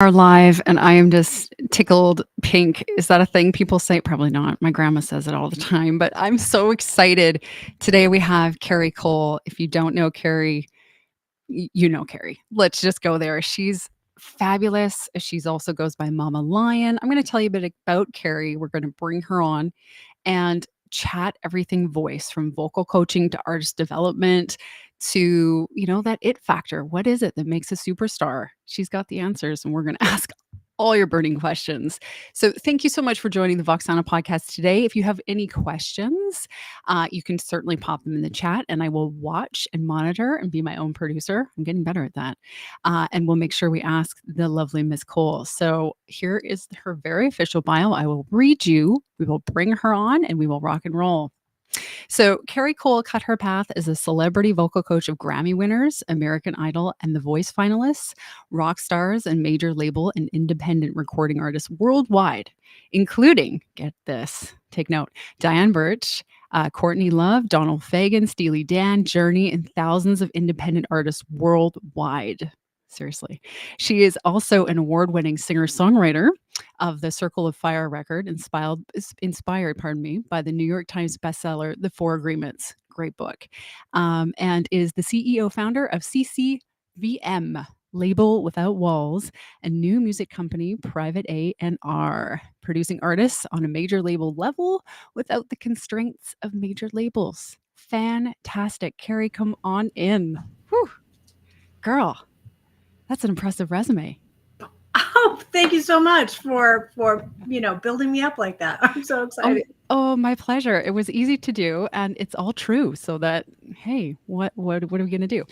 Are live and I am just tickled pink. Is that a thing people say? Probably not. My grandma says it all the time, but I'm so excited. Today we have Cari Cole. If you don't know Cari, you know Cari. Let's just go there. She's fabulous. She's also goes by Mama Lion. I'm going to tell you a bit about Cari. We're going to bring her on and chat everything voice, from vocal coaching to artist development to, that it factor. What is it that makes a superstar? She's got the answers, and we're going to ask all your burning questions. So thank you so much for joining the Voxsana podcast today. If you have any questions, you can certainly pop them in the chat, and I will watch and monitor and be my own producer. I'm getting better at that. And we'll make sure we ask the lovely Miss Cole. So here is her very official bio. I will read you. We will bring her on and we will rock and roll. So, Cari Cole cut her path as a celebrity vocal coach of Grammy winners, American Idol, and The Voice finalists, rock stars, and major label and independent recording artists worldwide, including, get this, take note, Diane Birch, Courtney Love, Donald Fagen, Steely Dan, Journey, and thousands of independent artists worldwide. Seriously. She is also an award-winning singer-songwriter of the Circle of Fire record, inspired, by the New York Times bestseller, The Four Agreements. Great book. And is the CEO founder of CCVM, Label Without Walls, a new music company, Private A&R, producing artists on a major label level without the constraints of major labels. Fantastic. Cari, come on in. Whew. Girl, that's an impressive resume. Oh, thank you so much for building me up like that. I'm so excited. Oh, my pleasure. It was easy to do, and it's all true. So that, hey, what are we going to do?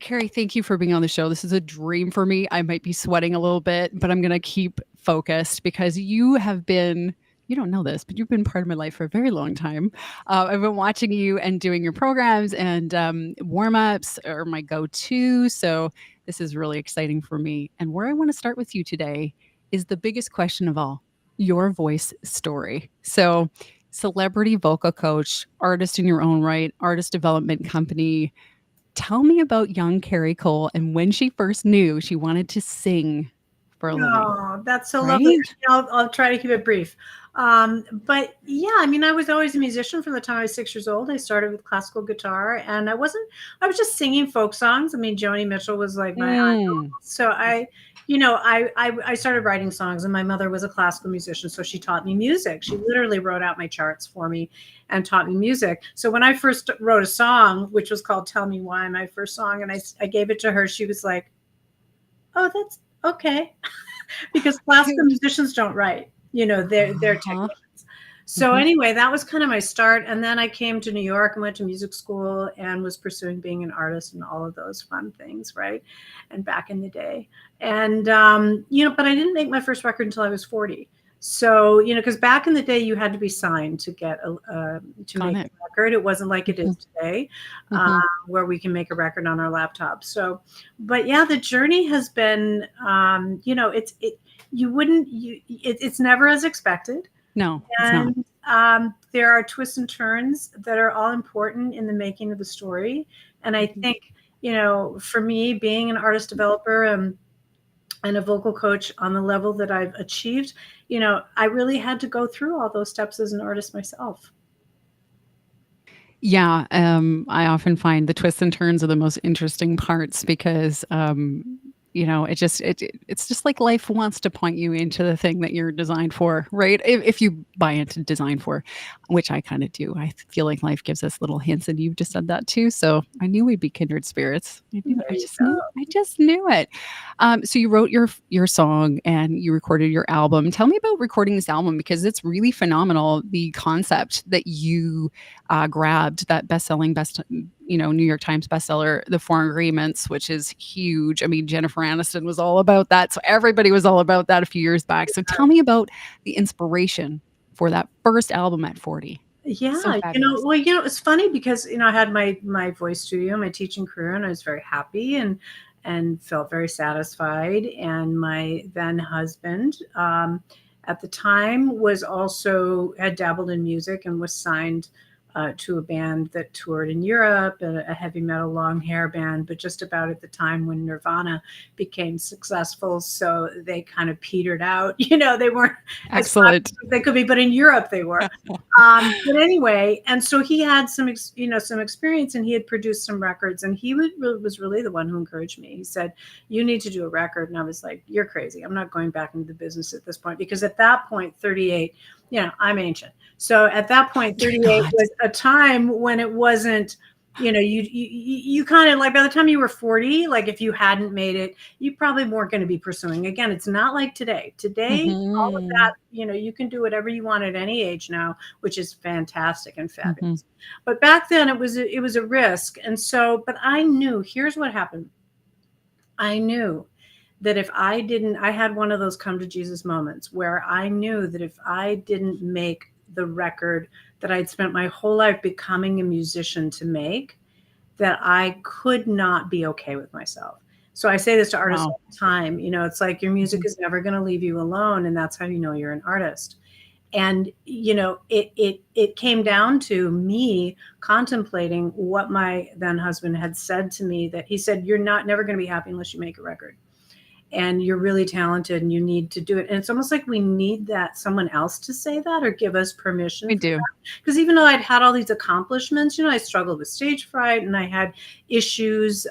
Cari, thank you for being on the show. This is a dream for me. I might be sweating a little bit, but I'm going to keep focused because you have been. You don't know this, but you've been part of my life for a very long time. I've been watching you and doing your programs, and warm-ups are my go-to. So this is really exciting for me. And where I want to start with you today is the biggest question of all, your voice story. So, celebrity vocal coach, artist in your own right, artist development company. Tell me about young Cari Cole and when she first knew she wanted to sing for a living. Oh, that's so lovely. Right? I'll try to keep it brief. But yeah, I mean, I was always a musician from the time I was 6 years old. I started with classical guitar, and I was just singing folk songs. I mean, Joni Mitchell was like my idol. So I started writing songs, and my mother was a classical musician, so she taught me music. She literally wrote out my charts for me and taught me music. So when I first wrote a song, which was called Tell Me Why, my first song, and I gave it to her, she was like, oh, that's okay. Because classical musicians don't write, they're technicians. So anyway, that was kind of my start. And then I came to New York and went to music school and was pursuing being an artist and all of those fun things, right? And back in the day. And, but I didn't make my first record until I was 40. So, because back in the day, you had to be signed to get to make a record. It wasn't like it is today, where we can make a record on our laptop. So, but yeah, the journey has been, it's never as expected. No, and it's not. There are twists and turns that are all important in the making of the story. And I think, for me, being an artist developer and a vocal coach on the level that I've achieved, I really had to go through all those steps as an artist myself. Yeah, I often find the twists and turns are the most interesting parts because it's just like life wants to point you into the thing that you're designed for, right? If you buy into design for, which I kind of do. I feel like life gives us little hints, and you've just said that too. So I knew we'd be kindred spirits. I just knew it. So you wrote your song and you recorded your album. Tell me about recording this album because it's really phenomenal. The concept that you grabbed, that New York Times bestseller, The Four Agreements, which is huge. I mean, Jennifer Aniston was all about that. So everybody was all about that a few years back. So tell me about the inspiration for that first album at 40. Yeah, so it's funny because, I had my voice studio, my teaching career, and I was very happy and felt very satisfied. And my then husband, at the time, had dabbled in music and was signed to a band that toured in Europe, a heavy metal long hair band, but just about at the time when Nirvana became successful. So they kind of petered out. They weren't as popular Excellent. as they could be, but in Europe they were. But anyway, and so he had some experience, and he had produced some records, and he was really the one who encouraged me. He said, "You need to do a record," and I was like, "You're crazy. I'm not going back into the business at this point," because at that point, 38, I'm ancient. So at that point, 38 God. was a time when it wasn't, you kind of like, by the time you were 40, like if you hadn't made it, you probably weren't going to be pursuing. Again, it's not like today. Today, all of that, you can do whatever you want at any age now, which is fantastic and fabulous. But back then it was a risk. And so, but I knew, here's what happened. I knew that if I had one of those come to Jesus moments where I knew that if I didn't make the record that I'd spent my whole life becoming a musician to make, that I could not be okay with myself. So I say this to artists all the time, it's like your music is never going to leave you alone. And that's how you know you're an artist. And, it came down to me contemplating what my then husband had said to me, that he said, "You're never going to be happy unless you make a record. And you're really talented and you need to do it." And it's almost like we need that someone else to say that or give us permission. We do. Because even though I'd had all these accomplishments, I struggled with stage fright and I had issues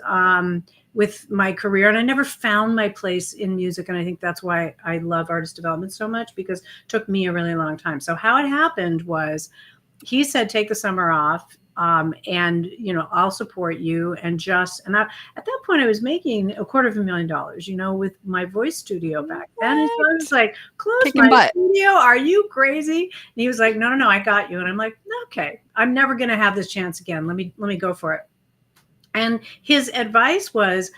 with my career, and I never found my place in music. And I think that's why I love artist development so much, because it took me a really long time. So how it happened was, he said, "Take the summer off. And I'll support you." And at that point I was making $250,000, with my voice studio back then. And so I was like, "Close my studio? Are you crazy?" And he was like, No, I got you." And I'm like, "Okay, I'm never going to have this chance again. Let me go for it." And his advice was,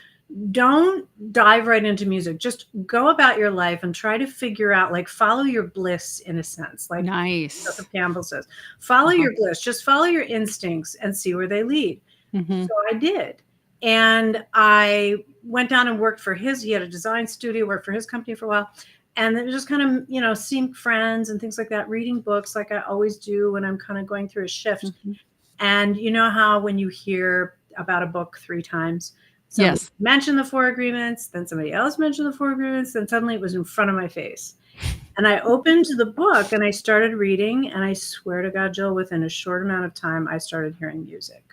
don't dive right into music. Just go about your life and try to figure out, like, follow your bliss in a sense. Like Joseph Campbell says, follow your bliss. Just follow your instincts and see where they lead. So I did. And I went down and worked for he had a design studio, worked for his company for a while. And it was just kind of, seeing friends and things like that, reading books like I always do when I'm kind of going through a shift. And you know how when you hear about a book 3 times, somebody mentioned the 4 agreements, then somebody else mentioned the 4 agreements, then suddenly it was in front of my face. And I opened the book and I started reading, and I swear to God, Jill, within a short amount of time, I started hearing music.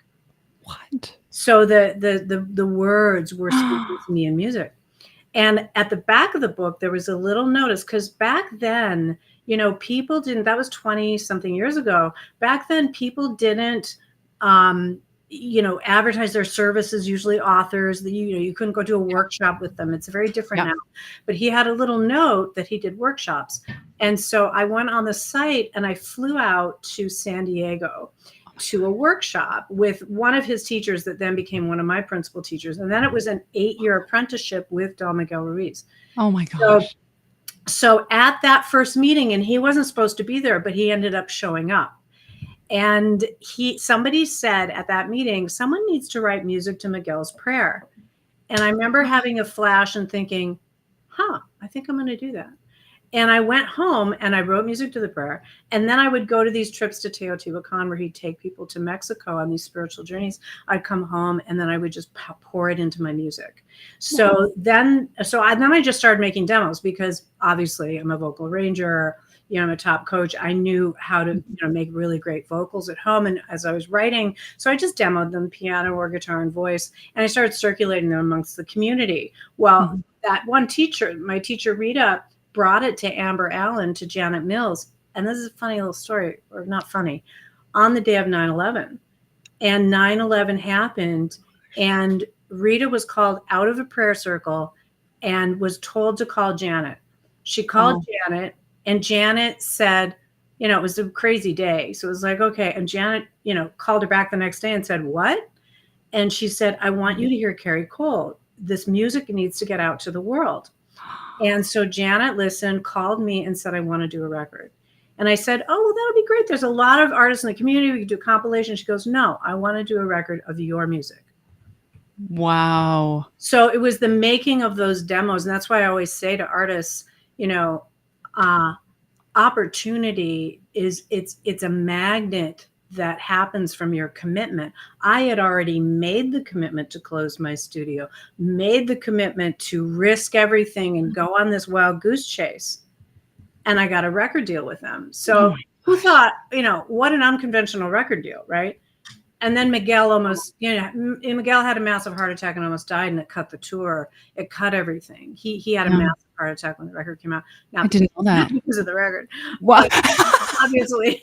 What? So the words were speaking to me in music. And at the back of the book, there was a little notice, because back then, people didn't, that was 20 something years ago. Back then, people didn't, advertise their services, usually authors, that you couldn't go to a workshop with them. It's very different now. But he had a little note that he did workshops. And so I went on the site and I flew out to San Diego to a workshop with one of his teachers that then became one of my principal teachers. And then it was an 8-year apprenticeship with Don Miguel Ruiz. Oh my gosh. So at that first meeting, and he wasn't supposed to be there, but he ended up showing up. And somebody said at that meeting, someone needs to write music to Miguel's prayer. And I remember having a flash and thinking, I think I'm going to do that. And I went home and I wrote music to the prayer. And then I would go to these trips to Teotihuacan, where he'd take people to Mexico on these spiritual journeys. I'd come home and then I would just pour it into my music. So then I just started making demos, because obviously I'm a vocal arranger. I'm a top coach. I knew how to, make really great vocals at home. And as I was writing, so I just demoed them, piano or guitar and voice, and I started circulating them amongst the community. Well, that one teacher, my teacher Rita, brought it to Amber Allen, to Janet Mills. And this is a funny little story, or not funny, on the day of 9/11. And 9/11 happened, and Rita was called out of a prayer circle and was told to call Janet. She called Janet, and Janet said, it was a crazy day. So it was like, okay. And Janet, called her back the next day and said, "What?" And she said, "I want you to hear Cari Cole. This music needs to get out to the world." And so Janet listened, called me and said, "I want to do a record." And I said, "Oh, well, that'll be great. There's a lot of artists in the community. We could do a compilation." She goes, "No, I want to do a record of your music." Wow. So it was the making of those demos. And that's why I always say to artists, opportunity it's a magnet that happens from your commitment. I had already made the commitment to close my studio, made the commitment to risk everything and go on this wild goose chase. And I got a record deal with them. So Oh my who gosh. thought, what an unconventional record deal, right? And then Miguel almost, Miguel had a massive heart attack and almost died, and it cut the tour. It cut everything. He had a Yeah. massive heart attack when the record came out. I Now, didn't know that. not because of the record, Wow. but obviously.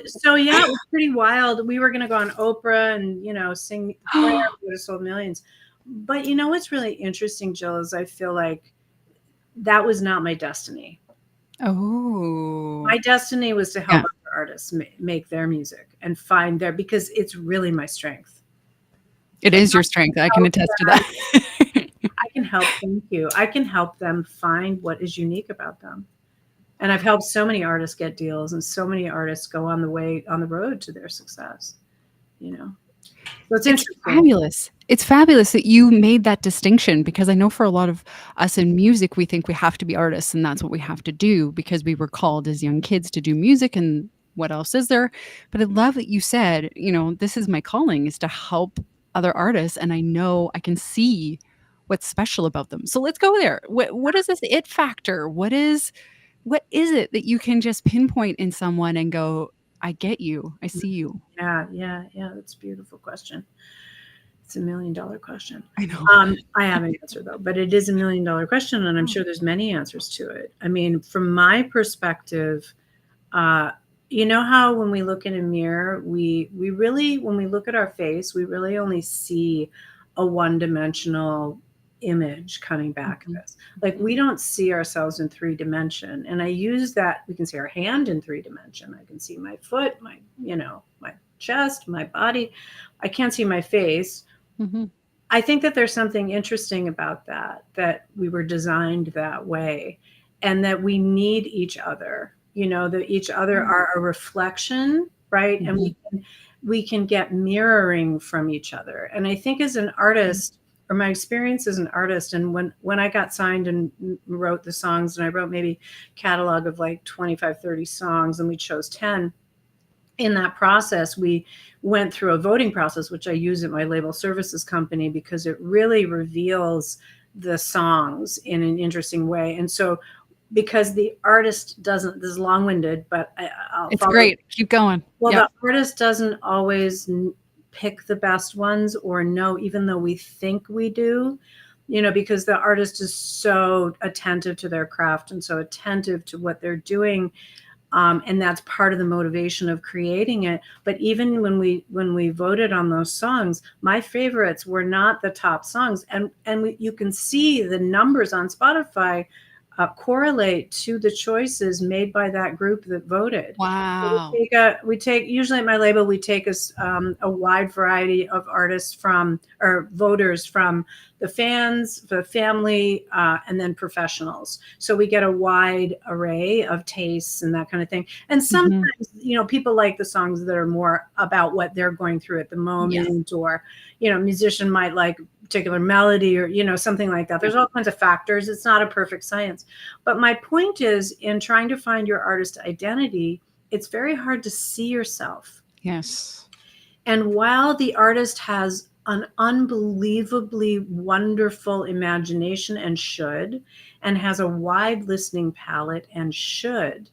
So yeah, it was pretty wild. We were going to go on Oprah and, sing prayer. We would have sold millions. But what's really interesting, Jill, is I feel like that was not my destiny. Oh. My destiny was to help Yeah. other artists make their music and find because it's really my strength. It is your strength. I can attest to that. I can help. Thank you. I can help them find what is unique about them. And I've helped so many artists get deals, and so many artists go on the road to their success. So it's interesting. Fabulous. It's fabulous that you made that distinction, because I know for a lot of us in music, we think we have to be artists and that's what we have to do because we were called as young kids to do music, and what else is there? But I love that you said, this is my calling, is to help other artists, and I know I can see what's special about them. So let's go there. What is this it factor? What is it that you can just pinpoint in someone and go, I get you, I see you? Yeah. That's a beautiful question. It's $1 million question. I know. I have an answer though, but it is $1 million question, and I'm sure there's many answers to it. I mean, from my perspective, you know how when we look in a mirror, we really, when we look at our face, we really only see a one-dimensional image coming back at us. Like, we don't see ourselves in 3-dimension. And I use that, we can see our hand in 3-dimension. I can see my foot, my chest, my body. I can't see my face. Mm-hmm. I think that there's something interesting about that we were designed that way, and that we need each other, that each other are a reflection, right? Mm-hmm. And we can get mirroring from each other. And I think as an artist, or my experience as an artist, and when I got signed and wrote the songs, and I wrote maybe a catalog of like 25, 30 songs, and we chose 10. In that process, we went through a voting process, which I use at my label services company, because it really reveals the songs in an interesting way. And so, because the artist doesn't, this is long-winded, but it's great. Keep going. Well, yep. The artist doesn't always pick the best ones, or know, even though we think we do, because the artist is so attentive to their craft and so attentive to what they're doing. And that's part of the motivation of creating it. But even when we voted on those songs, my favorites were not the top songs. And you can see the numbers on Spotify correlate to the choices made by that group that voted. Wow. So we take usually at my label, we take a wide variety of artists or voters from the fans, the family, and then professionals. So we get a wide array of tastes and that kind of thing. And sometimes, people like the songs that are more about what they're going through at the moment, yes. Or, musician might like particular melody, or something like that. There's all kinds of factors. It's not a perfect science. But my point is, in trying to find your artist identity, it's very hard to see yourself. Yes. And while the artist has an unbelievably wonderful imagination and has a wide listening palette and should,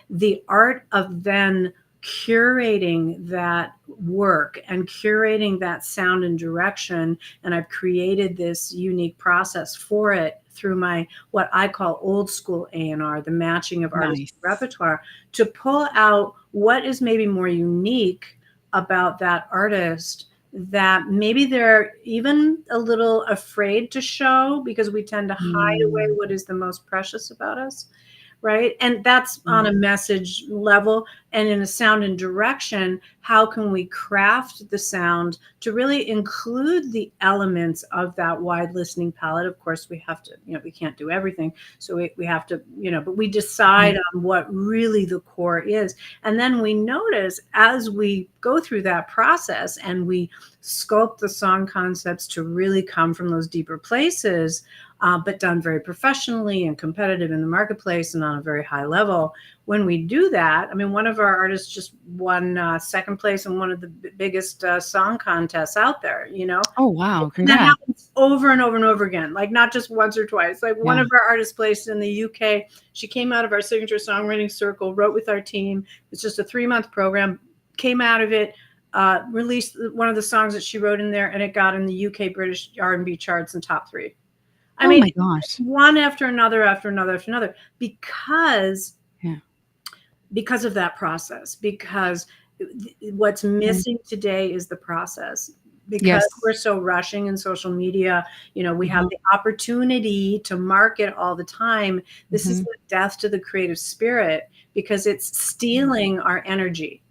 the art of then curating that work and curating that sound and direction, and I've created this unique process for it through my, what I call old school A&R, the matching of artist repertoire, to pull out what is maybe more unique about that artist, that maybe they're even a little afraid to show, because we tend to hide away what is the most precious about us. Right. And that's on a message level, and in a sound and direction, how can we craft the sound to really include the elements of that wide listening palette? Of course, we have to, we can't do everything. So we have to, but we decide on what really the core is. And then we notice, as we go through that process and we sculpt the song concepts to really come from those deeper places, but done very professionally and competitive in the marketplace and on a very high level. When we do that, I mean, one of our artists just won second place in one of the biggest song contests out there, you know? Oh, wow. And that Congrats. happens over and over and over again, like not just once or twice. Like one Yeah. of our artists placed in the UK. She came out of our signature songwriting circle, wrote with our team. It's just a 3-month program, came out of it, released one of the songs that she wrote in there, and it got in the UK British R&B charts in top 3. I Oh mean, my gosh. one after another, after another, after another, because Yeah. of that process. Because what's missing today is the process. Because Yes. we're so rushing in social media, you know, we have the opportunity to market all the time. This is the death to the creative spirit, because it's stealing our energy,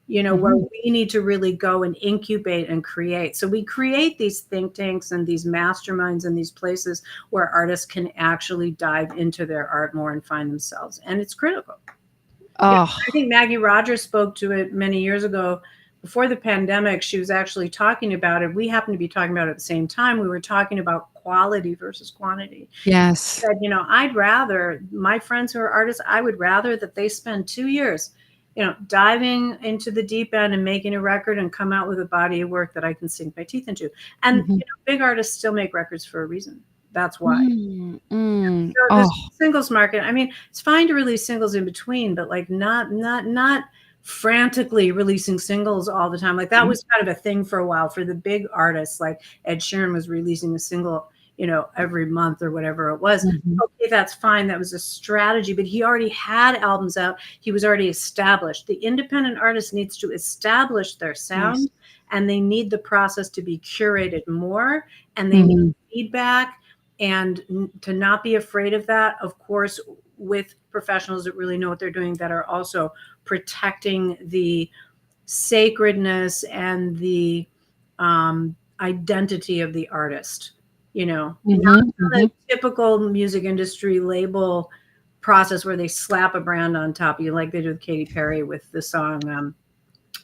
you know, where we need to really go and incubate and create. So we create these think tanks and these masterminds and these places where artists can actually dive into their art more and find themselves. And it's critical. Yeah, Oh, I think Maggie Rogers spoke to it many years ago. Before the pandemic, she was actually talking about it. We happened to be talking about it at the same time. We were talking about quality versus quantity. yes. Said, you know, I'd rather, my friends who are artists, I would rather that they spend 2 years, you know, diving into the deep end and making a record and come out with a body of work that I can sink my teeth into. And you know, big artists still make records for a reason. That's why. So Oh, this singles market, I mean, it's fine to release singles in between, but like not frantically releasing singles all the time. Like that was kind of a thing for a while for the big artists. Like Ed Sheeran was releasing a single, you know, every month or whatever it was. Okay, that's fine. That was a strategy, but he already had albums out. He was already established. The independent artist needs to establish their sound, and they need the process to be curated more, and they need feedback, and to not be afraid of that, of course, with professionals that really know what they're doing, that are also protecting the sacredness and the identity of the artist. You know, not the typical music industry label process where they slap a brand on top of you, like they did with Katy Perry with the song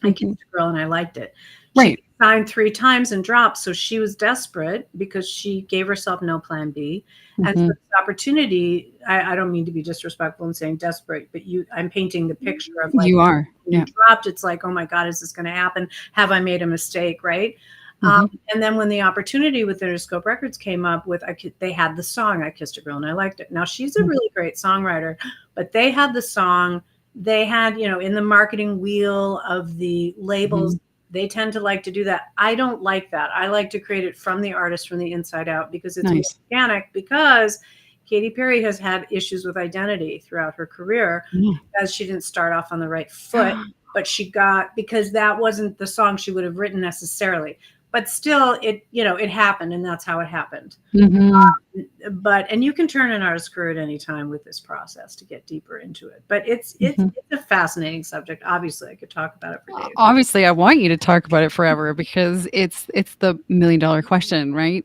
I Kissed a Girl and I Liked It. right. She signed 3 times and dropped, so she was desperate because she gave herself no plan B. And so this opportunity, I don't mean to be disrespectful in saying desperate, but I'm painting the picture of like, You are. when Yeah. you dropped, it's like, oh my God, is this going to happen? Have I made a mistake? Right. And then when the opportunity with Interscope Records came up with, they had the song I Kissed a Girl and I Liked It. Now she's a really great songwriter, but they had the song. They had, you know, in the marketing wheel of the labels, they tend to like to do that. I don't like that. I like to create it from the artist, from the inside out, because it's more organic. Because Katy Perry has had issues with identity throughout her career because she didn't start off on the right foot, but she got, because that wasn't the song she would have written necessarily. But still, it, you know, it happened, and that's how it happened. But, and you can turn an artist's career at any time with this process to get deeper into it. But it's a fascinating subject. Obviously, I could talk about it for days. Obviously, I want you to talk about it forever, because it's the $1,000,000 question, right?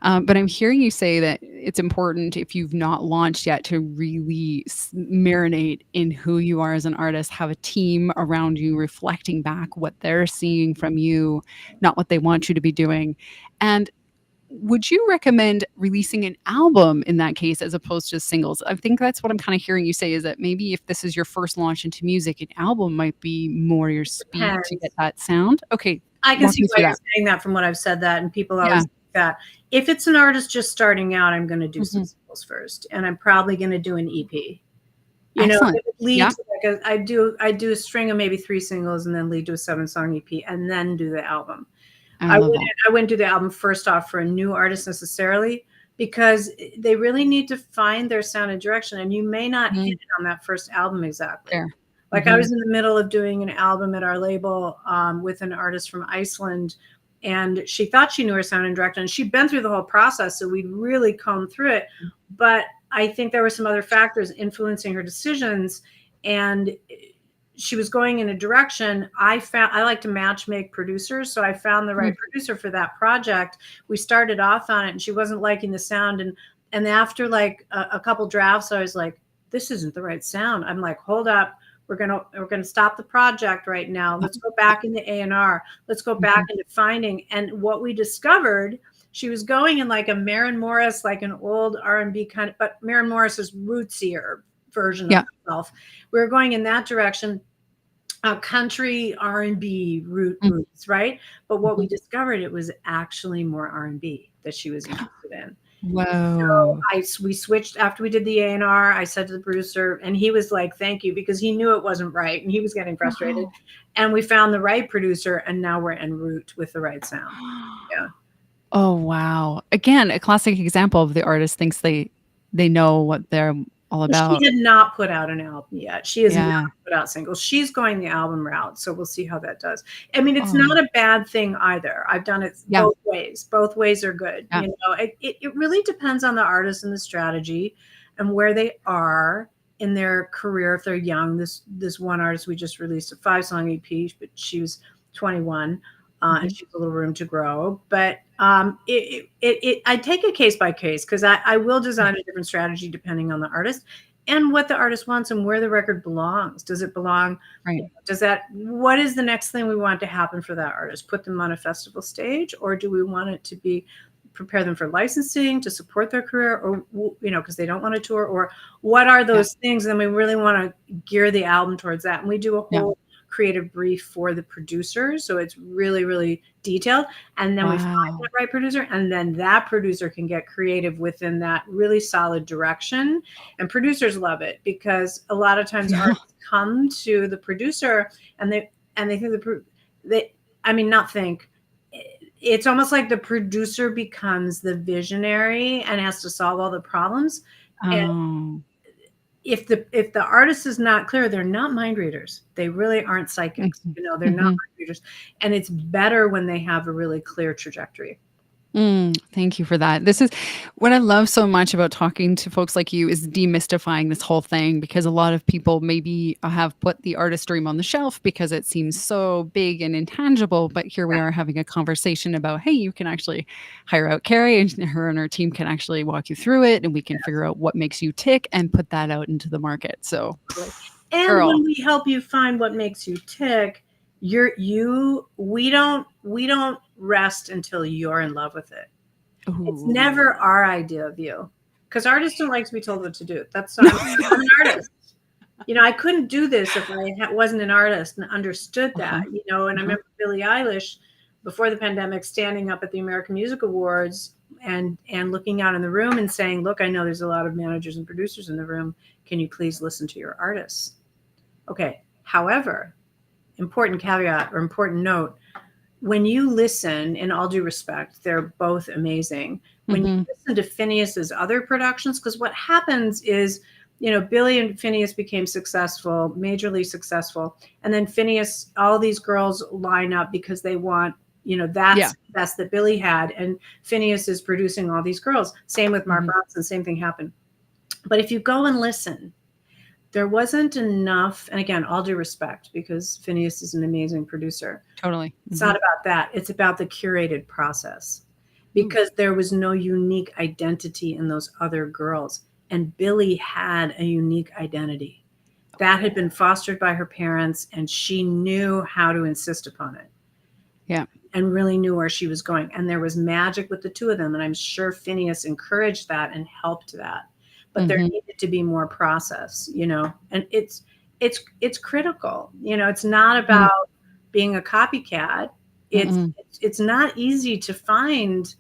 But I'm hearing you say that it's important, if you've not launched yet, to really marinate in who you are as an artist, have a team around you reflecting back what they're seeing from you, not what they want you to be doing. And would you recommend releasing an album in that case as opposed to singles? I think that's what I'm kind of hearing you say, is that maybe if this is your first launch into music, an album might be more your speed to get that sound. Okay. I can see why you're saying that from what I've said that, and people always think that. If it's an artist just starting out, I'm going to do some singles first, and I'm probably going to do an EP. You know, if it leads like I do a string of maybe 3 singles and then lead to a 7-song EP and then do the album. I wouldn't do the album first off for a new artist necessarily, because they really need to find their sound and direction, and you may not hit it on that first album exactly. Like I was in the middle of doing an album at our label with an artist from Iceland, and she thought she knew her sound and direction, and she'd been through the whole process, so we'd really combed through it. But I think there were some other factors influencing her decisions, and she was going in a direction. I like to match make producers. So I found the right producer for that project. We started off on it, and she wasn't liking the sound. And after like a couple drafts, I was like, this isn't the right sound. I'm like, hold up. We're gonna stop the project right now. Let's go back into A&R. Let's go back into finding. And what we discovered, she was going in like a Maren Morris, like an old R&B kind of, but Maren Morris's rootsier version of Yeah. herself. We were going in that direction, country R&B Mm, roots, right? But what we mhm. discovered, it was actually more R&B that she was interested in. So Whoa. we switched after we did the A&R. I said to the producer, and he was like, "Thank you," because he knew it wasn't right, and he was getting frustrated. Wow. And we found the right producer, and now we're en route with the right sound. Yeah. Oh, wow. Again, a classic example of the artist thinks they know what they're all Well, she about. had not put out an album yet. She has not Yeah. put out singles. She's going the album route, so we'll see how that does. I mean, it's Oh, not a bad thing either. I've done it yeah, both ways. Both ways are good. yeah, It really depends on the artist and the strategy and where they are in their career. If they're young, this one artist, we just released a 5-song EP, but she was 21, and mhm, she has a little room to grow. But I take it case by case, because I will yeah, design a different strategy depending on the artist and what the artist wants and where the record belongs. Does it belong? right, What is the next thing we want to happen for that artist? Put them on a festival stage, or do we want it to be prepare them for licensing to support their career, or because they don't want to tour, or what are yeah, those things? And we really want to gear the album towards that. And we do a yeah. whole creative brief for the producers, so it's really, really detailed. And then we find Wow. that right producer, and then that producer can get creative within that really solid direction. And producers love it, because a lot of times Yeah. artists come to the producer and they think they I mean, not think, it's almost like the producer becomes the visionary and has to solve all the problems. And Oh. if the artist is not clear, they're not mind readers. They really aren't psychics. Mhm, They're not mhm. mind readers. And it's better when they have a really clear trajectory. Thank you for that. This is what I love so much about talking to folks like you is demystifying this whole thing because a lot of people maybe have put the artist dream on the shelf because it seems so big and intangible. But here we Yeah. are having a conversation about, hey, you can actually hire out Carrie and her and her team can actually walk you through it and we can figure out what makes you tick and put that out into the market. So, Totally. And girl. when we help you find what makes you tick, we don't rest until you're in love with it. It's Ooh. never our idea of you, because artists don't like to be told what to do. I'm an artist. I couldn't do this if I wasn't an artist and understood that. Uh-huh. And I Uh-huh. remember Billie Eilish before the pandemic standing up at the American Music Awards and looking out in the room and saying, "Look, I know there's a lot of managers and producers in the room. Can you please listen to your artists?" Okay. However, important caveat or important note, when you listen, in all due respect, they're both amazing. When you Mhm. listen to Phineas's other productions, because what happens is, Billy and Phineas became successful, majorly successful, and then Phineas, all these girls line up because they want, Yeah. that's best that Billy had, and Phineas is producing all these girls. Same with Mark Mhm. Ronson, same thing happened. But if you go and listen, there wasn't enough, and again, all due respect, because Phineas is an amazing producer. Totally. It's not Mhm. about that. It's about the curated process, Ooh. because there was no unique identity in those other girls. And Billy had a unique identity that had been fostered by her parents, and she knew how to insist upon it Yeah. and really knew where she was going. And there was magic with the two of them. And I'm sure Phineas encouraged that and helped that. But there Mhm. needed to be more process, and it's critical. It's not Mm. about being a copycat. It's Mm-mm. it's not easy to find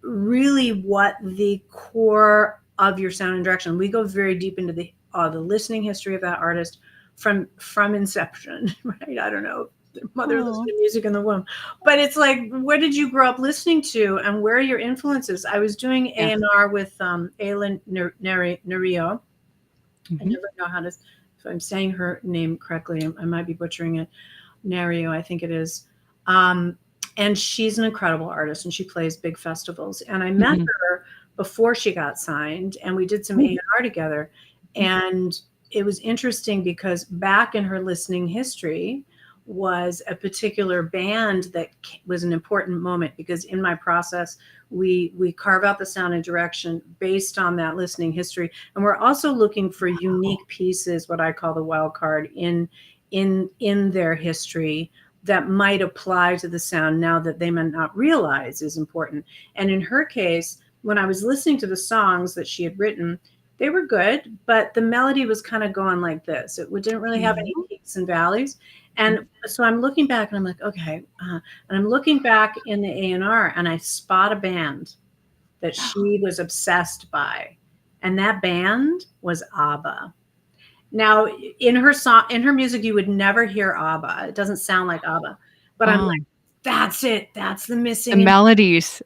really what the core of your sound and direction. We go very deep into the listening history of that artist from inception, right? I don't know. Their mother listened Aw. to music in the womb, but it's like, where did you grow up listening to, and where are your influences? I was doing Yeah. A&R with Aylin Nario. I Mhm. never know how to, if I'm saying her name correctly. I might be butchering it. Nario, I think it is. Um, and she's an incredible artist, and she plays big festivals. And I met Mhm. her before she got signed, and we did some Ooh. A&R together. Mhm. And it was interesting because back in her listening history was a particular band that was an important moment, because in my process, we carve out the sound and direction based on that listening history. And we're also looking for unique pieces, what I call the wild card in their history, that might apply to the sound now that they might not realize is important. And in her case, when I was listening to the songs that she had written, they were good, but the melody was kind of going like this. It didn't really have any peaks and valleys. And so I'm looking back and I'm like, okay. And I'm looking back in the A&R and I spot a band that she was obsessed by. And that band was ABBA. Now, in her song, in her music, you would never hear ABBA. It doesn't sound like ABBA. But I'm like, that's it. That's the missing. The melodies.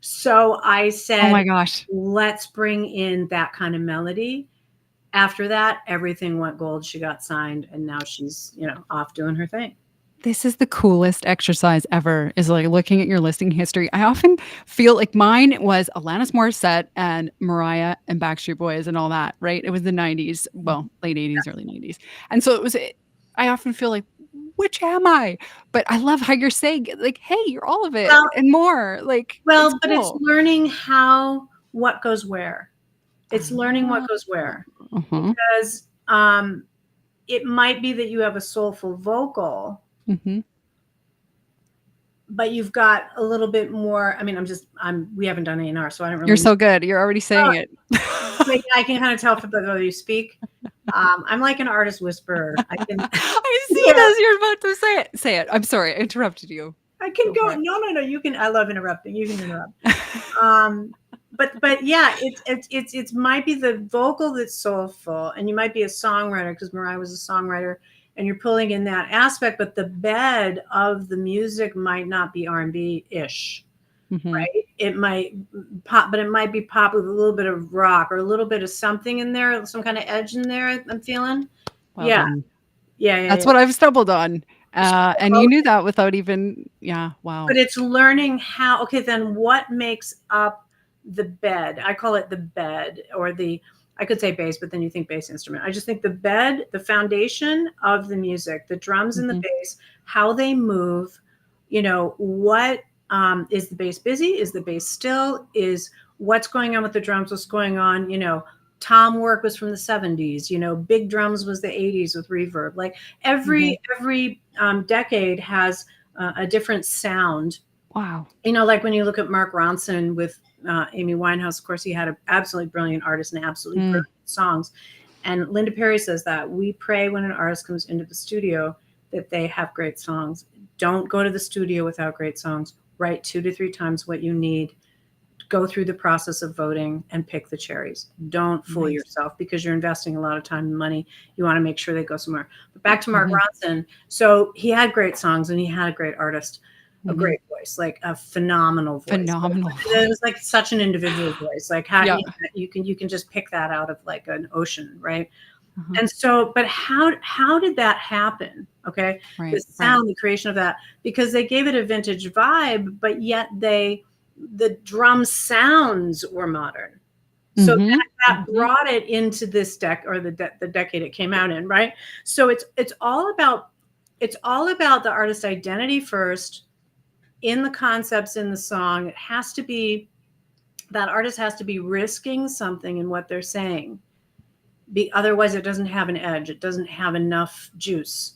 So I said, oh my gosh, let's bring in that kind of melody. After that, everything went gold. She got signed, and now she's, off doing her thing. This is the coolest exercise ever, is like looking at your listing history. I often feel like mine was Alanis Morissette and Mariah and Backstreet Boys and all that, right? It was the 90s, well, late 80s, early 90s. And so I often feel like, which am I? But I love how you're saying, like, hey, you're all of it and more. Like, but it's learning what goes where. It's learning what goes where. Because it might be that you have a soulful vocal, but you've got a little bit more. I mean, we haven't done A&R, so I don't really. You're so good. You're already saying it. I can kind of tell from the way you speak. I'm like an artist whisperer. I see this. You're about to say it. Say it. I'm sorry. I interrupted you. I can go. No. You can. I love interrupting. You can interrupt. But yeah, it might be the vocal that's soulful, and you might be a songwriter because Mariah was a songwriter, and you're pulling in that aspect. But the bed of the music might not be R&B ish, right? It might pop, but it might be pop with a little bit of rock or a little bit of something in there, some kind of edge in there. I'm feeling. Well yeah. Done. Yeah. That's what I've stumbled on. And you knew that without even, wow. But it's learning how, okay, then what makes up the bed? I call it the bed, or I could say bass, but then you think bass instrument. I just think the bed, the foundation of the music, the drums and the bass, how they move, what is the bass busy? Is the bass still? Is what's going on with the drums? What's going on? Tom work was from the 70s, big drums was the 80s with reverb. Like every decade has a different sound. Wow. Like when you look at Mark Ronson with Amy Winehouse, of course, he had an absolutely brilliant artist and absolutely brilliant songs. And Linda Perry says that we pray when an artist comes into the studio that they have great songs. Don't go to the studio without great songs. Write 2 to 3 times what you need. Go through the process of voting and pick the cherries. Don't fool yourself because you're investing a lot of time and money. You want to make sure they go somewhere. But back to Mark Ronson. So he had great songs and he had a great artist, a great voice, like a phenomenal voice. It was like such an individual voice. Like how you can just pick that out of like an ocean, right? And so, but how did that happen? Okay, the sound, the creation of that, because they gave it a vintage vibe, but yet the drum sounds were modern. So that brought it into this the decade it came out in, right? So it's all about the artist identity first, in the concepts in the song. It has to be, that artist has to be risking something in what they're saying. Otherwise it doesn't have an edge. It doesn't have enough juice.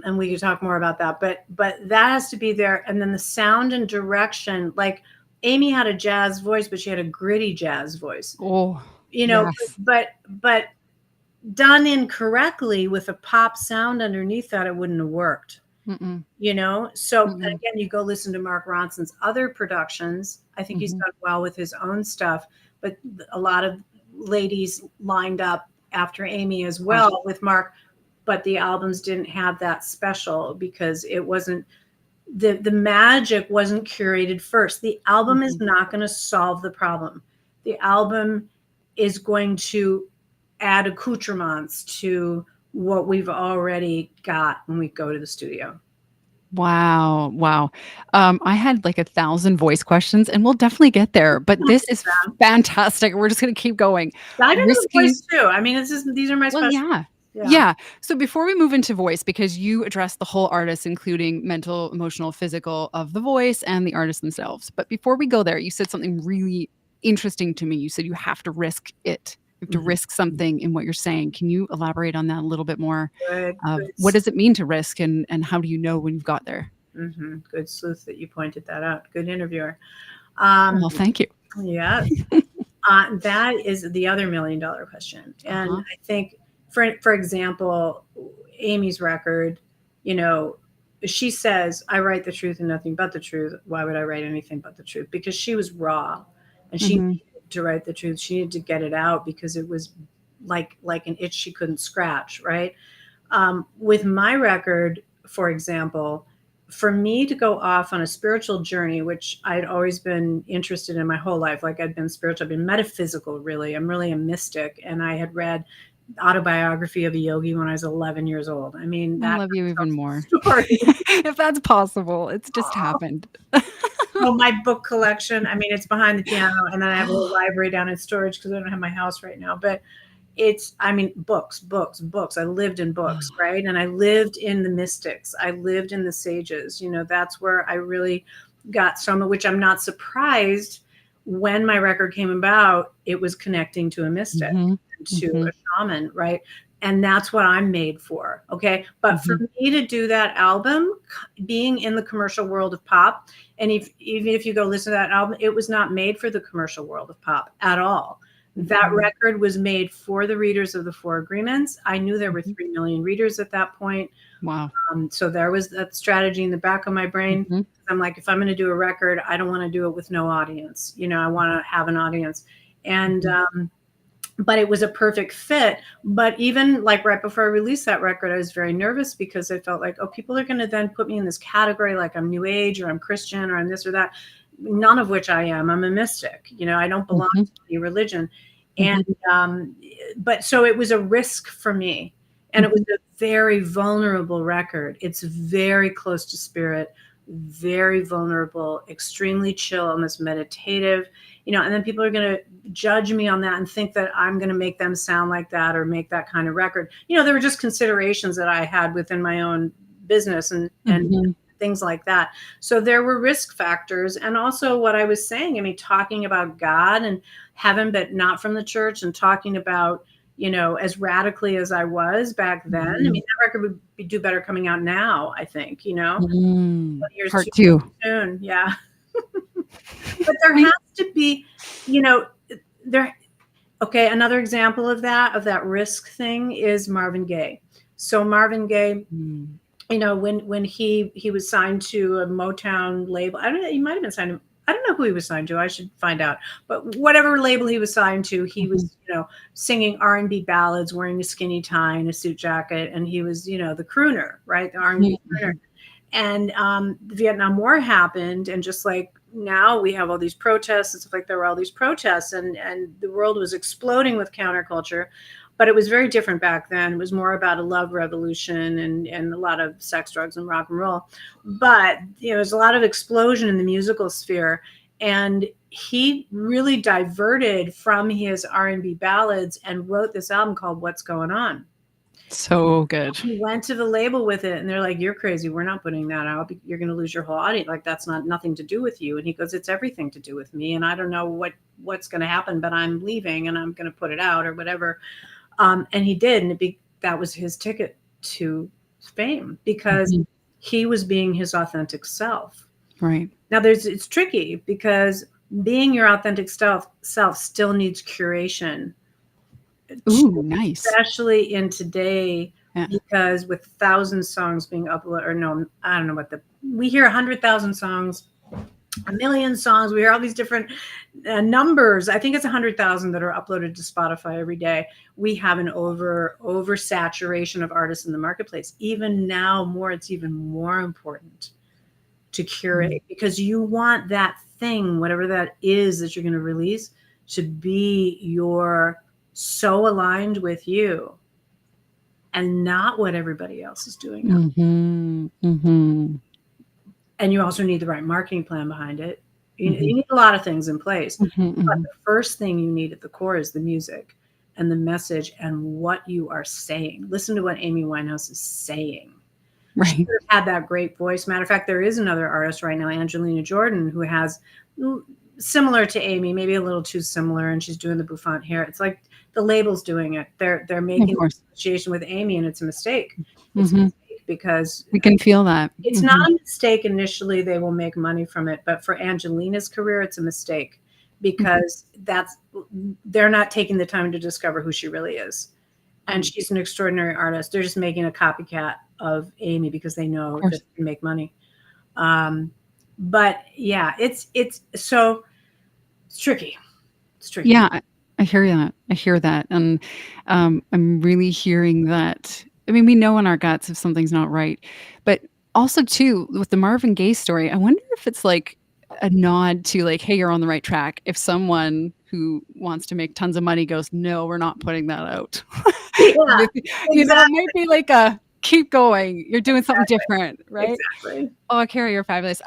And we could talk more about that, but that has to be there. And then the sound and direction, like Amy had a jazz voice, but she had a gritty jazz voice. But done incorrectly with a pop sound underneath that, it wouldn't have worked. So again, you go listen to Mark Ronson's other productions. I think he's done well with his own stuff, but a lot of ladies lined up after Amy as well with Mark. But the albums didn't have that special because it wasn't, the magic wasn't curated first. The album is not going to solve the problem. The album is going to add accoutrements to what we've already got when we go to the studio. Wow. I had like 1,000 voice questions and we'll definitely get there, but this is fantastic. We're just going to keep going. I do the voice too. I mean, these are my special. Yeah. So before we move into voice, because you address the whole artist, including mental, emotional, physical of the voice and the artists themselves. But before we go there, you said something really interesting to me. You said you have to risk it. You have to risk something in what you're saying. Can you elaborate on that a little bit more? Good, good. What does it mean to risk, and how do you know when you've got there? Good sleuth that you pointed that out. Good interviewer. Well, thank you. Yes. That is the other $1,000,000 question. And Uh-huh. I think, for example, Amy's record, you know, she says, I write the truth and nothing but the truth. Why would I write anything but the truth? Because she was raw and she Mhm. needed to write the truth. She needed to get it out because it was like an itch she couldn't scratch, right? With my record, for example, for me to go off on a spiritual journey, which I'd always been interested in my whole life, like I'd been spiritual, I've been metaphysical, really. I'm really a mystic. And I had read Autobiography of a Yogi when I was 11 years old. I mean, I that love you even tells more. the story. If that's possible. It's just happened. Well, my book collection, I mean, it's behind the piano, and then I have a little library down in storage because I don't have my house right now. But I mean, books, books, books. I lived in books, right? And I lived in the mystics. I lived in the sages. You know, that's where I really got some of which I'm not surprised when my record came about, it was connecting to a mystic, Mhm. to Mhm. a shaman, right? And that's what I'm made for. Okay. But for Mhm. me to do that album, being in the commercial world of pop, and even if you go listen to that album, it was not made for the commercial world of pop at all. That Mhm. record was made for the readers of the Four Agreements. I knew there were Mhm. 3 million readers at that point. Wow. So there was that strategy in the back of my brain. Mhm. I'm like, if I'm going to do a record, I don't want to do it with no audience. You know, I want to have an audience. And, Mhm. but it was a perfect fit. But even like right before I released that record, I was very nervous because I felt like, oh, people are going to then put me in this category, like I'm New Age or I'm Christian or I'm this or that. None of which I am. I'm a mystic. You know, I don't belong Mhm. to any religion. And, Mhm. but so it was a risk for me. And it was Mhm. a very vulnerable record. It's very close to spirit, very vulnerable, extremely chill, almost meditative, you know, and then people are going to judge me on that and think that I'm going to make them sound like that or make that kind of record. You know, there were just considerations that I had within my own business and Mhm. things like that. So there were risk factors. And also what I was saying, I mean, talking about God and heaven, but not from the church, and talking about, you know, as radically as I was back then. I mean, Mhm. that record would do better coming out now, I think, you know, years too Part 2. soon. Yeah. But there has to be, you know, there. Okay, another example of that risk thing is Marvin Gaye. So Marvin Gaye, Mm. you know, when he was signed to a Motown label, I don't know, he might have been signed to, I don't know who he was signed to. I should find out. But whatever label he was signed to, he Mhm. was, you know, singing R&B ballads, wearing a skinny tie and a suit jacket, and he was, you know, the crooner, right? The R&B crooner. Mhm. And the Vietnam War happened, and just like now we have all these protests and stuff, like there were all these protests, and the world was exploding with counterculture. But it was very different back then. It was more about a love revolution and a lot of sex, drugs, and rock and roll. But you know, there's a lot of explosion in the musical sphere, and he really diverted from his R&B ballads and wrote this album called What's Going On. So good. He went to the label with it, and they're like, "You're crazy. We're not putting that out. You're going to lose your whole audience. Like that's not nothing to do with you." And he goes, "It's everything to do with me, and I don't know what's going to happen, but I'm leaving, and I'm going to put it out or whatever." And he did, and that was his ticket to fame because Mhm. he was being his authentic self. Right. Now, it's tricky because being your authentic self still needs curation, Ooh, nice. especially in today, Yeah. because with 1,000 songs being uploaded, or no, I don't know we hear 100,000 songs, a million songs. We hear all these different numbers. I think it's 100,000 that are uploaded to Spotify every day. We have an oversaturation of artists in the marketplace. Even now, it's even more important to Mm. curate because you want that thing, whatever that is that you're going to release, to be so aligned with you and not what everybody else is doing now. Mhm. Mhm. And you also need the right marketing plan behind it. You Mhm. need a lot of things in place. Mhm. But Mhm. the first thing you need at the core is the music and the message and what you are saying. Listen to what Amy Winehouse is saying. She Right. could have had that great voice. Matter of fact, there is another artist right now, Angelina Jordan, who has similar to Amy, maybe a little too similar, and she's doing the bouffant hair. It's like the label's doing it. They're Of making a course. association with Amy, and it's a mistake. It's a Mhm. mistake because We can feel that. it's Mhm. not a mistake initially. They will make money from it, but for Angelina's career, it's a mistake because they're not taking the time to discover who she really is. And Mm. she's an extraordinary artist. They're just making a copycat of Amy because they know Of that course. they can make money. But yeah, it's so it's tricky. It's tricky. Yeah, I hear that. I hear that, and, I'm really hearing that. I mean, we know in our guts if something's not right, but also too, with the Marvin Gaye story, I wonder if it's like a nod to like, "Hey, you're on the right track." If someone who wants to make tons of money goes, "No, we're not putting that out." Yeah, Maybe, it exactly. might be like a, "Keep going, you're doing something different," right? Exactly. Oh, Carrie, you're fabulous.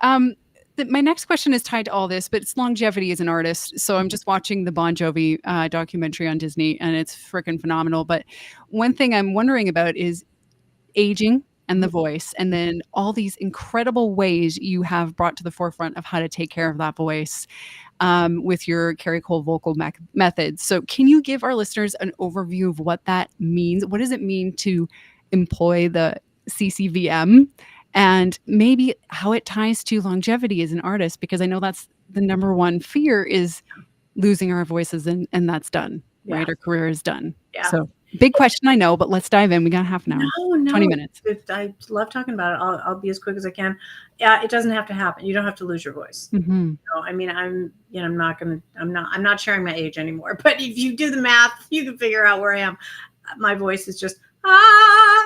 My next question is tied to all this, but it's longevity as an artist. So I'm just watching the Bon Jovi documentary on Disney, and it's freaking phenomenal. But one thing I'm wondering about is aging and the voice, and then all these incredible ways you have brought to the forefront of how to take care of that voice with your Cari Cole vocal methods. So, can you give our listeners an overview of what that means? What does it mean to employ the CCVM? And maybe how it ties to longevity as an artist, because I know that's the number one fear is losing our voices and that's done, Yeah. right? Our career is done. Yeah. So big question, I know, but let's dive in. We got half an hour, No, 20 no. minutes. I love talking about it. I'll be as quick as I can. Yeah, it doesn't have to happen. You don't have to lose your voice. Mhm. No, I mean, I'm not sharing my age anymore. But if you do the math, you can figure out where I am. My voice is just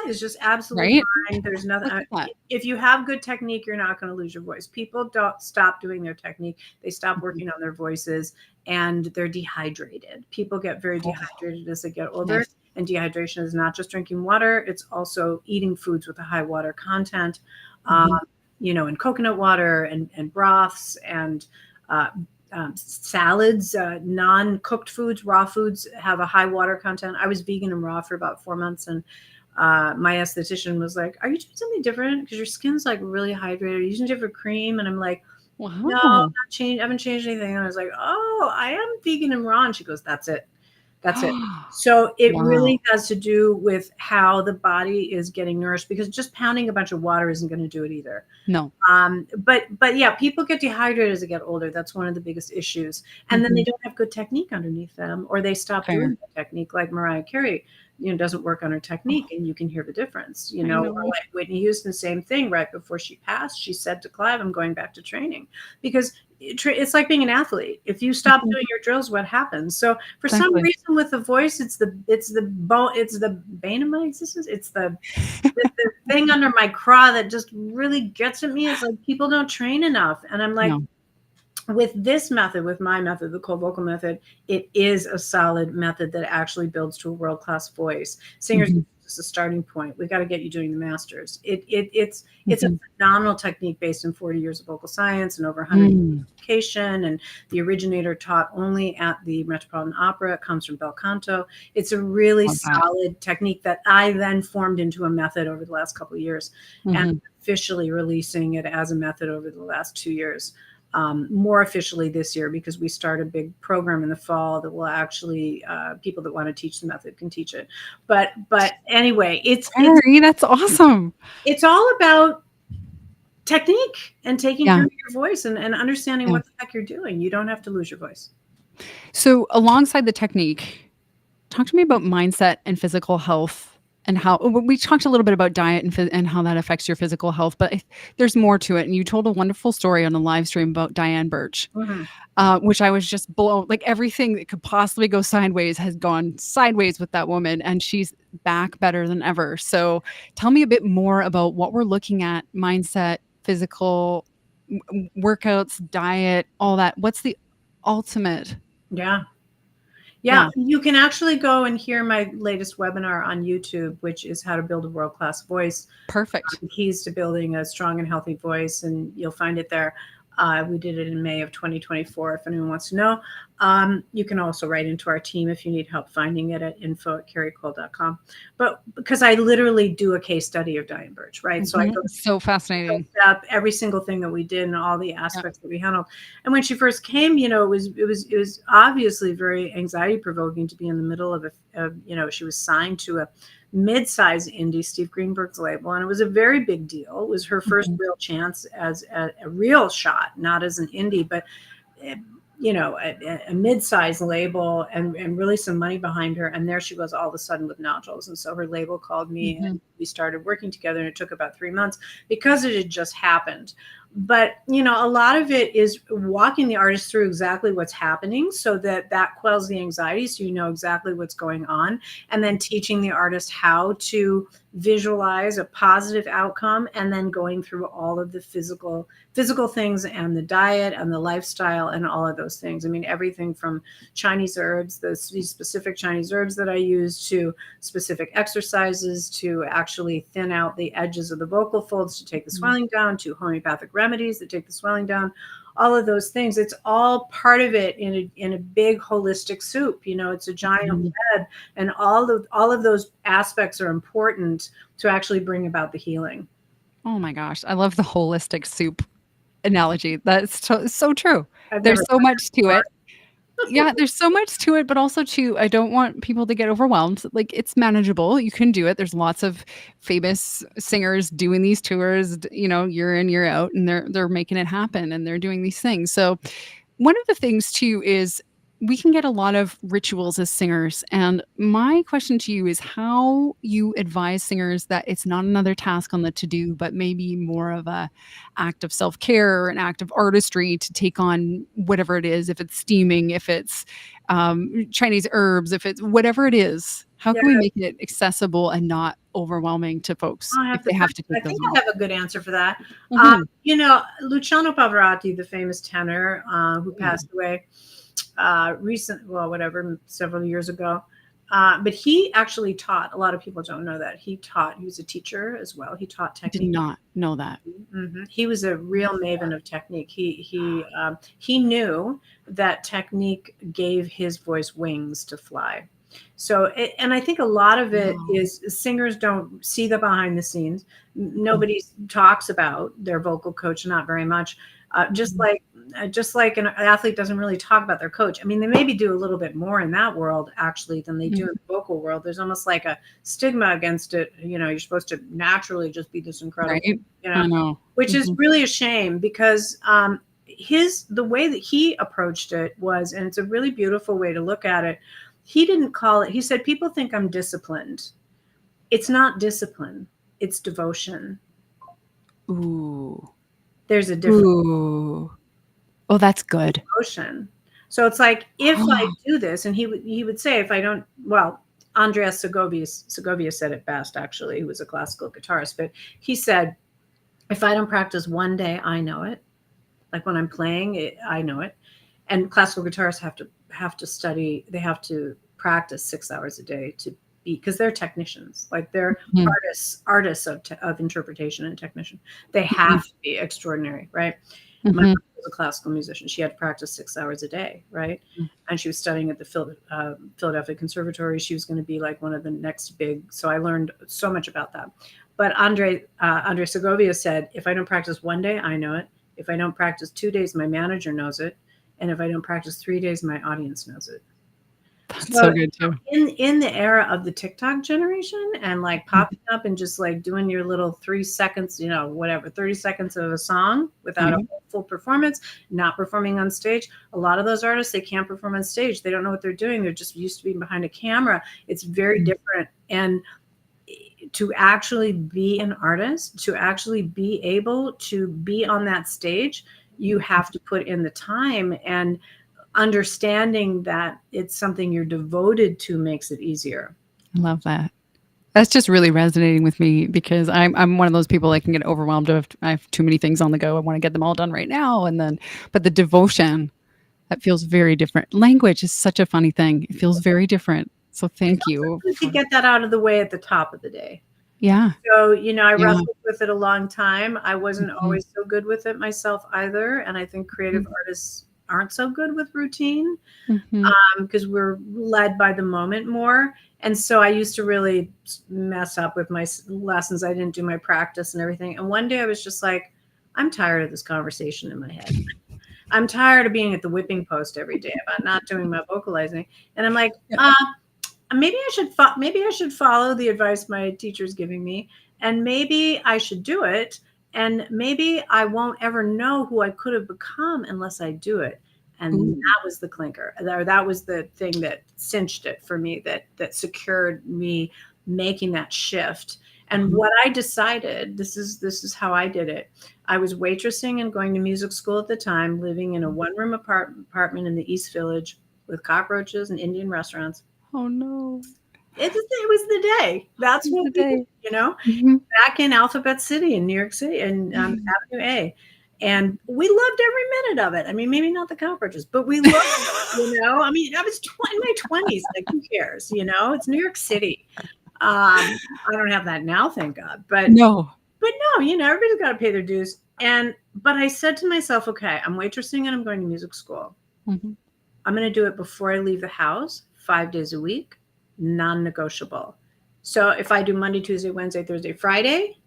is just absolutely Right? fine. There's nothing. Look at that. If you have good technique, you're not going to lose your voice. People don't stop doing their technique. They stop Mhm. working on their voices, and they're dehydrated. People get very Oh, dehydrated as they get older. yes. And dehydration is not just drinking water; it's also eating foods with a high water content. Mhm. And coconut water and broths and uh, salads, non-cooked foods, raw foods have a high water content. I was vegan and raw for about 4 months, and my esthetician was like, "Are you doing something different? Because your skin's like really hydrated. Are you using different cream?" And I'm like, "No, I'm Wow. not changed. I haven't changed anything." And I was like, "Oh, I am vegan and raw." And she goes, "That's it. That's it." So it Wow. really has to do with how the body is getting nourished because just pounding a bunch of water isn't going to do it either. No. But yeah, people get dehydrated as they get older. That's one of the biggest issues. And then they Mhm. don't have good technique underneath them, or they stop doing Fair. the technique, like Mariah Carey, doesn't work on her technique, Oh, and you can hear the difference, I or know. like Whitney Houston, same thing. Right before she passed, she said to Clive, "I'm going back to training," because it's like being an athlete. If you stop Mhm. doing your drills, what happens? So for some Exactly. reason, with the voice, it's the bane of my existence. It's the thing under my craw that just really gets at me is like people don't train enough. And I'm like, No. with this method, with my method, the cold vocal method, it is a solid method that actually builds to a world-class voice. Singers Mhm. is a starting point. We got to get you doing the masters. It's a Mhm. phenomenal technique based in 40 years of vocal science and over 100 years Mm. of education. And the originator taught only at the Metropolitan Opera. It comes from bel canto. It's a really Love that. solid technique that I then formed into a method over the last couple of years, and Mhm. officially releasing it as a method over the last 2 years. More officially this year because we start a big program in the fall that will actually people that want to teach the method can teach it. But anyway, Carrie, that's awesome. it's all about technique and taking care Yeah. of your voice and understanding Yeah. what the heck you're doing. You don't have to lose your voice. So alongside the technique, talk to me about mindset and physical health and how we talked a little bit about diet and how that affects your physical health, but there's more to it. And you told a wonderful story on a live stream about Diane Birch, Mhm. which I was just blown. Like everything that could possibly go sideways has gone sideways with that woman, and she's back better than ever. So tell me a bit more about what we're looking at: mindset, physical workouts, diet, all that. What's the ultimate? Yeah. Yeah, Yeah, you can actually go and hear my latest webinar on YouTube, which is how to build a world-class voice. perfect. Keys to building a strong and healthy voice, and you'll find it there. We did it in May of 2024. If anyone wants to know, you can also write into our team if you need help finding it at info@caricole.com. But because I literally do a case study of Diane Birch, right? So I go So fascinating. up every single thing that we did and all the Yeah. aspects that we handled. And when she first came, it was obviously very anxiety provoking to be in the middle of she was signed to a mid-size indie Steve Greenberg's label, and it was a very big deal. It was her first real chance as a real shot, not as an indie, but a mid-size label and really some money behind her. And there she was all of a sudden with nodules. And so her label called me and we started working together, and it took about 3 months because it had just happened. But, a lot of it is walking the artist through exactly what's happening so that quells the anxiety. So you know exactly what's going on, and then teaching the artist how to visualize a positive outcome, and then going through all of the physical things and the diet and the lifestyle and all of those things. I mean, everything from Chinese herbs, these specific Chinese herbs that I use, to specific exercises to actually thin out the edges of the vocal folds to take the swelling down, to homeopathic remedies that take the swelling down, all of those things. It's all part of it in a big holistic soup. It's a giant bed, and all of those aspects are important to actually bring about the healing. Oh my gosh, I love the holistic soup analogy. That's so true. I've There's never so much to it. Yeah, there's so much to it, but also too, I don't want people to get overwhelmed. Like, it's manageable. You can do it. There's lots of famous singers doing these tours, year in, year out, and they're making it happen and they're doing these things. So one of the things too is we can get a lot of rituals as singers. And my question to you is how you advise singers that it's not another task on the to-do, but maybe more of a act of self-care or an act of artistry to take on whatever it is, if it's steaming, if it's Chinese herbs, if it's whatever it is. How can we make it accessible and not overwhelming to folks if they have to I take those think on? I have a good answer for that. Luciano Pavarotti, the famous tenor who passed away several years ago. But he actually taught. A lot of people don't know that he taught. He was a teacher as well. He taught I did technique. not know that. He was a real maven of technique. He knew that technique gave his voice wings to fly. So, and I think a lot of it is singers don't see the behind the scenes. Nobody talks about their vocal coach, not very much. Just like an athlete doesn't really talk about their coach. I mean, they maybe do a little bit more in that world actually than they do in the vocal world. There's almost like a stigma against it. You're supposed to naturally just be this incredible, Right? I know. which is really a shame because the way that he approached it was, and it's a really beautiful way to look at it. He didn't call it. He said, "People think I'm disciplined. It's not discipline. It's devotion." Ooh. There's a difference. Ooh. Oh, that's good. Devotion. So it's like, if I do this, and he would say, if I don't, well, Andreas Segovia said it best, actually. He was a classical guitarist, but he said, if I don't practice one day, I know it. Like when I'm playing it, I know it. And classical guitarists have to study. They have to practice 6 hours a day to be, because they're technicians. Like they're artists of interpretation and technician. They have to be extraordinary, right? My mom was a classical musician. She had to practice 6 hours a day, right? And she was studying at the Philadelphia Conservatory. She was going to be like one of the next big. So I learned so much about that. But Andre Segovia said, if I don't practice one day, I know it. If I don't practice 2 days, my manager knows it. And if I don't practice 3 days, my audience knows it. That's so good too. In the era of the TikTok generation and like popping up and just like doing your little 3 seconds, 30 seconds of a song without a full performance, not performing on stage. A lot of those artists, they can't perform on stage. They don't know what they're doing. They're just used to being behind a camera. It's very different. And to actually be an artist, to actually be able to be on that stage, you have to put in the time, and understanding that it's something you're devoted to makes it easier. I love that. That's just really resonating with me because I'm one of those people that can get overwhelmed if I have too many things on the go. I want to get them all done right now. But the devotion, that feels very different. Language is such a funny thing. It feels very different. So thank you. To get that out of the way at the top of the day. Yeah. So, I Yeah. wrestled with it a long time. I wasn't Mhm. always so good with it myself either. And I think creative Mhm. artists aren't so good with routine, Mhm. because we're led by the moment more. And so I used to really mess up with my lessons. I didn't do my practice and everything. And one day I was just like, I'm tired of this conversation in my head. I'm tired of being at the whipping post every day about not doing my vocalizing. And I'm like, Yeah. maybe I should follow the advice my teacher's giving me, and maybe I should do it, and maybe I won't ever know who I could have become unless I do it. And Ooh. that was the clinker. Or that was the thing that cinched it for me, that secured me making that shift. And Mhm. what I decided, this is how I did it. I was waitressing and going to music school at the time, living in a one-room apartment in the East Village with cockroaches and Indian restaurants. Oh, no. It was the day. That's It's what the we did, day. Mhm. back in Alphabet City in New York City and Avenue A. And we loved every minute of it. I mean, maybe not the cockroaches, but we loved it. I mean, I was in my 20s. Like, who cares? It's New York City. I don't have that now, thank God. No. But no, everybody's got to pay their dues. But I said to myself, okay, I'm waitressing and I'm going to music school. Mhm. I'm going to do it before I leave the house, 5 days a week, non-negotiable. So if I do Monday, Tuesday, Wednesday, Thursday, Friday,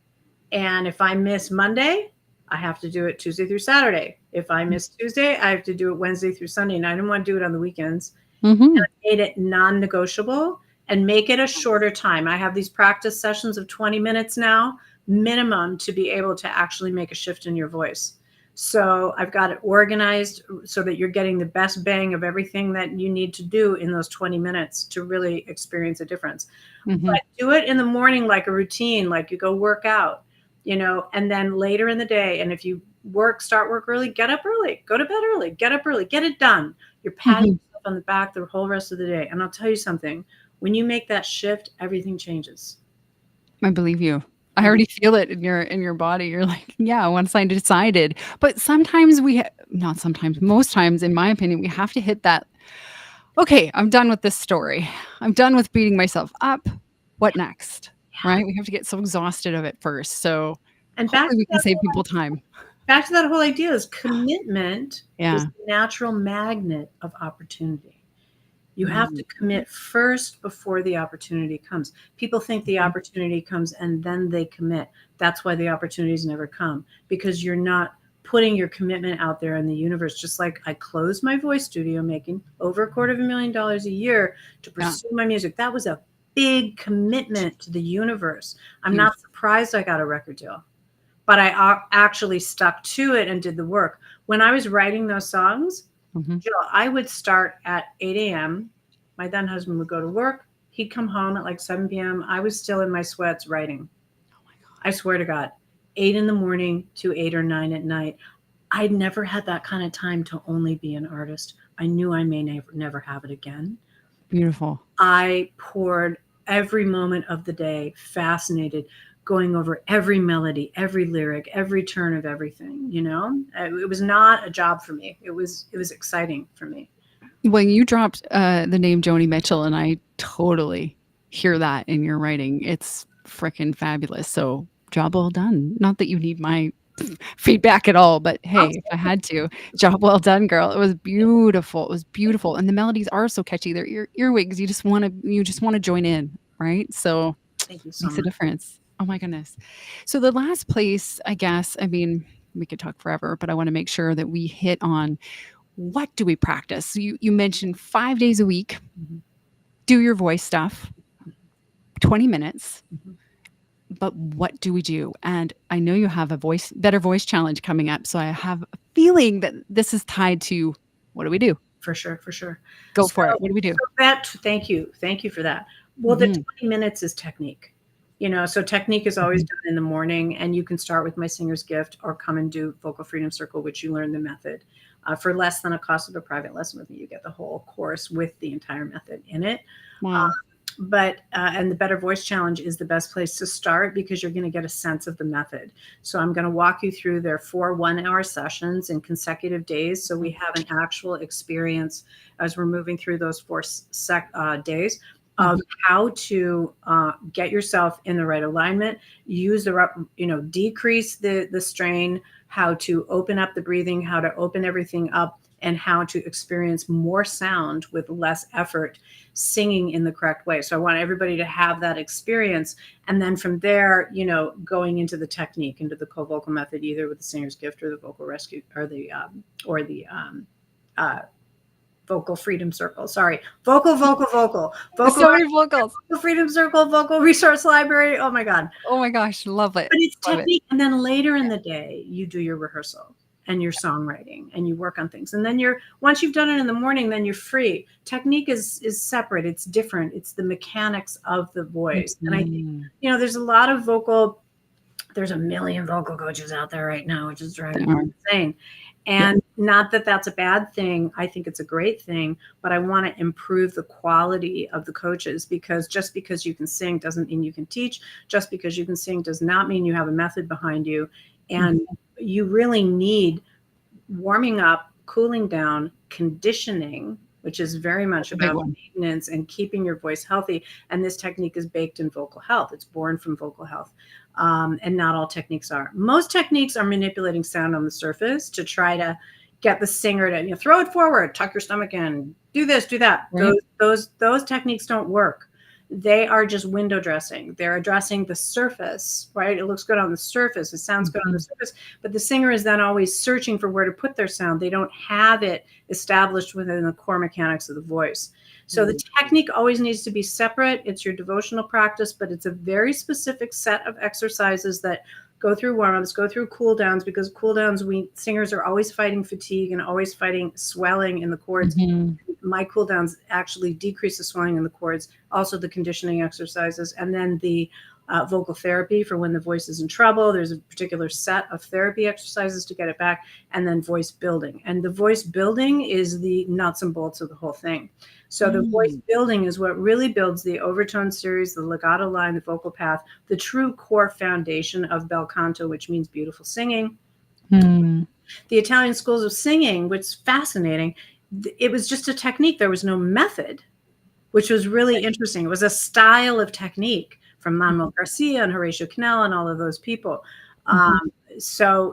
and if I miss Monday, I have to do it Tuesday through Saturday. If I miss Tuesday, I have to do it Wednesday through Sunday. And I didn't want to do it on the weekends. And Mhm. I made it non-negotiable and make it a shorter time. I have these practice sessions of 20 minutes now, minimum, to be able to actually make a shift in your voice. So I've got it organized so that you're getting the best bang of everything that you need to do in those 20 minutes to really experience a difference. Mhm. But do it in the morning like a routine, like you go work out, and then later in the day. And if you start work early, get up early, go to bed early, get up early, get it done. You're patting Mhm. yourself on the back the whole rest of the day. And I'll tell you something, when you make that shift, everything changes. I believe you. I Mhm. already feel it in your body. You're like, "Yeah, once I decided." But sometimes not sometimes, most times, in my opinion, we have to hit that, "Okay, I'm done with this story. I'm done with beating myself up. What next?" Yeah. Right? We have to get so exhausted of it first. So, And hopefully we can save people time. back to that whole idea is commitment is Yeah. the natural magnet of opportunity. You have to Mm. commit first before the opportunity comes. People think the Mhm. opportunity comes and then they commit. That's why the opportunities never come, because you're not putting your commitment out there in the universe. Just like I closed my voice studio making over $250,000 a year to Yeah. pursue my music. That was a big commitment to the universe. I'm Huge. not surprised I got a record deal, but I actually stuck to it and did the work. When I was writing those songs, Mhm. Jill, I would start at 8 a.m. My then husband would go to work. He'd come home at like 7 p.m. I was still in my sweats writing. Oh my I god. swear to God, 8 in the morning to 8 or 9 at night. I'd never had that kind of time to only be an artist. I knew I may never have it again. Beautiful. I poured every moment of the day, fascinated, going over every melody, every lyric, every turn of everything. It was not a job for me. It was exciting for me. When you dropped, the name Joni Mitchell, and I totally hear that in your writing, it's freaking fabulous, so job well done. Not that you need my feedback at all, but hey, I'll if I had to, job well done, girl. It was beautiful, it was beautiful, and the melodies are so catchy, they're earwigs, you just wanna join in, right? So, Thank you so makes a much. difference. Oh my goodness. So the last place, I guess, I mean, we could talk forever, but I wanna make sure that we hit on what do we practice? So you mentioned 5 days a week, Mhm, do your voice stuff, 20 minutes, mhm. but what do we do? And I know you have a better voice challenge coming up, so I have a feeling that this is tied to what do we do? For sure, for sure. Go So, for it. What do we do? thank you for that. Well, the Mhm. 20 minutes is technique. So technique is always Mhm. done in the morning, and you can start with my Singer's Gift or come and do Vocal Freedom Circle, which you learn the method. For less than a cost of a private lesson with me, you get the whole course with the entire method in it. Wow. And the Better Voice Challenge is the best place to start because you're going to get a sense of the method. So I'm going to walk you through their 4 1-hour sessions in consecutive days, so we have an actual experience as we're moving through those 4 days. of how to get yourself in the right alignment, use decrease the strain, how to open up the breathing, how to open everything up, and how to experience more sound with less effort, singing in the correct way. So I want everybody to have that experience. And then from there, going into the technique, into the co-vocal method, either with the singer's gift or the vocal rescue or the vocal freedom circle. Sorry. Vocal So many vocals. Vocal freedom circle, vocal resource library. Oh my God. Oh my gosh, love it. But it's Love technique. And then later in the day, you do your rehearsal and your songwriting and you work on things. And then once you've done it in the morning, then you're free. Technique is separate. It's different. It's the mechanics of the voice. And I think, there's a million vocal coaches out there right now, which is driving me insane. And not that that's a bad thing. I think it's a great thing, but I want to improve the quality of the coaches, because just because you can sing doesn't mean you can teach. Just because you can sing does not mean you have a method behind you. And you really need warming up, cooling down, conditioning, which is very much about maintenance and keeping your voice healthy. And this technique is baked in vocal health. It's born from vocal health. And not all techniques are. Most techniques are manipulating sound on the surface to try to get the singer to throw it forward, tuck your stomach in, do this, do that. Right. Those techniques don't work. They are just window dressing. They're addressing the surface, right? It looks good on the surface. It sounds good on the surface, but the singer is then always searching for where to put their sound. They don't have it established within the core mechanics of the voice. So the technique always needs to be separate. It's your devotional practice, but it's a very specific set of exercises that go through warm-ups, go through cool downs, because cool downs, singers are always fighting fatigue and always fighting swelling in the cords. My cool downs actually decrease the swelling in the cords, also the conditioning exercises, and then the vocal therapy for when the voice is in trouble. There's a particular set of therapy exercises to get it back, and then voice building. And the voice building is the nuts and bolts of the whole thing. So the voice building is what really builds the overtone series, the legato line, the vocal path, the true core foundation of bel canto, which means beautiful singing. The Italian schools of singing, which is fascinating, it was just a technique. There was no method, which was really interesting. It was a style of technique from Manuel Garcia and Horatio Cannell and all of those people. So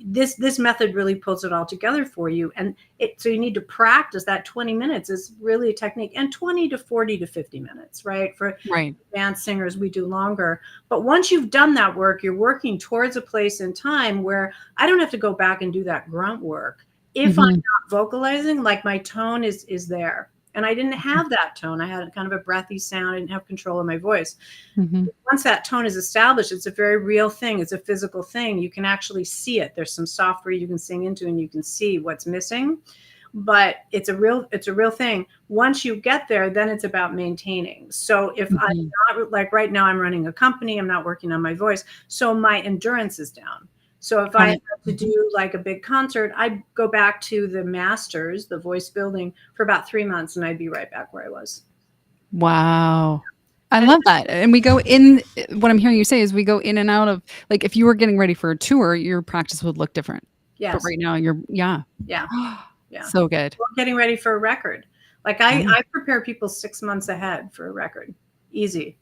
this method really pulls it all together for you. And so you need to practice. That 20 minutes is really a technique, and 20 to 40 to 50 minutes, right? For advanced singers, we do longer. But once you've done that work, you're working towards a place in time where I don't have to go back and do that grunt work. If I'm not vocalizing, like my tone is there. And I didn't have that tone. I had kind of a breathy sound. I didn't have control of my voice. Once that tone is established, it's a very real thing. It's a physical thing. You can actually see it. There's some software you can sing into and you can see what's missing. But it's a real thing. Once you get there, then it's about maintaining. So if I'm not, like right now, I'm running a company, I'm not working on my voice. So my endurance is down. So if I have to do like a big concert, I'd go back to the masters, the voice building, for about 3 months, and I'd be right back where I was. Wow. I love that. And we go in, what I'm hearing you say is we go in and out of, like, if you were getting ready for a tour, your practice would look different. Yes. But right now you're, Yeah. So good. We're getting ready for a record. Like I prepare people 6 months ahead for a record. Easy.